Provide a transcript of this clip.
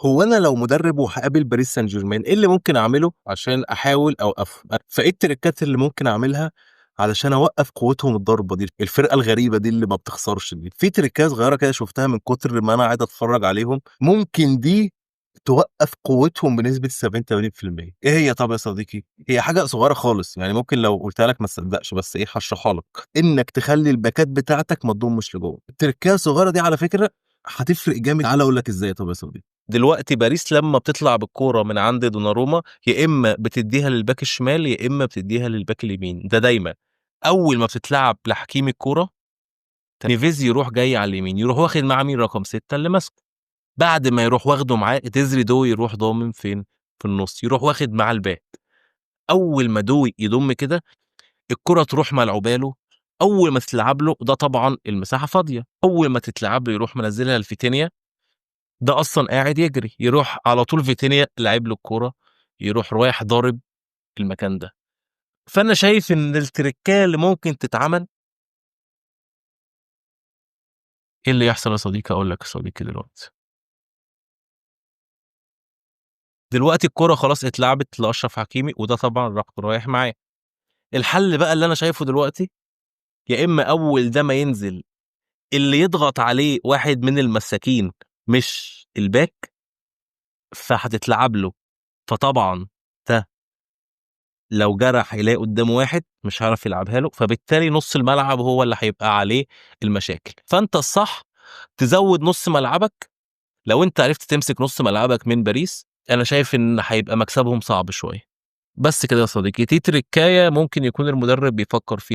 هو أنا لو مدرب وهاقابل باريس سان جيرمان، إيه اللي ممكن أعمله عشان أحاول أوقفهم؟ فإيه التريكات اللي ممكن أعملها علشان أوقف قوتهم الضاربة دي، الفرقة الغريبة دي اللي ما بتخسرش دي؟ في تريكات صغيرة كده شُفتها من كتر ما أنا قاعد أتفرج عليهم، ممكن دي توقّف قوتهم بنسبة 70، 80%. إيه هي طب يا صديقي؟ هي حاجة صغيرة خالص، يعني ممكن لو قُلتها لك ما تصدقش، بس إيه هاشرحها لك. إنك تخلّي الباكات بتاعتك ما تضمش لجوّه. التركاية الصغيرة دي على فكرة هتفرق جامد. تعالَ أقول لك إزاي طب يا صديقي. دلوقتي باريس لمّا بتطلع بالكورة من عند دوناروما، يا إما بتدّيها للباك الشمال، يا إما بتدّيها للباك اليمين، ده دايمًا. أول ما بتتلعب لحكيمي الكورة، نيفيز يروح جاي على اليمين، يروح واخد معاه مين رقم 6 اللي ماسكه. بعد ما يروح واخده معاه ديزري دوي يروح ضامم فين؟ في النُص، يروح واخد معاه الباك. أول ما دوي يضم كده، الكرة تروح ملعوبة له، أول ما تتلعب له ده طبعًا المساحة فاضية، أول ما تتلعب له يروح منزّلها لفيتينيا، ده أصلًا قاعد يجري، يروح على طول فيتينيا لاعب له الكورة، يروح رايح ضارب المكان ده. فأنا شايف إن التريكاية اللي ممكن تتعمل إيه اللي يحصل يا صديقي؟ أقول لك يا صديقي دلوقتي. دلوقتي الكورة خلاص اتلعبت لأشرف حكيمي وده طبعًا رايح معاه. الحل بقى اللي أنا شايفه دلوقتي، يا إما أول ده ما ينزل اللي يضغط عليه واحد من المساكين مش الباك، فهتتلعب له، فطبعًا ده لو جرى هيلاقي قدامه واحد مش هيعرف يلعبها له، فبالتالي نُص الملعب هو اللي هيبقى عليه المشاكل. فأنت الصح تزوّد نُص ملعبك، لو أنت عرفت تمسك نُص ملعبك من باريس، أنا شايف إن هيبقى مكسبهم صعب شوية. بس كده يا صديقي، دي تريكاية ممكن يكون المدرب بيفكّر فيها.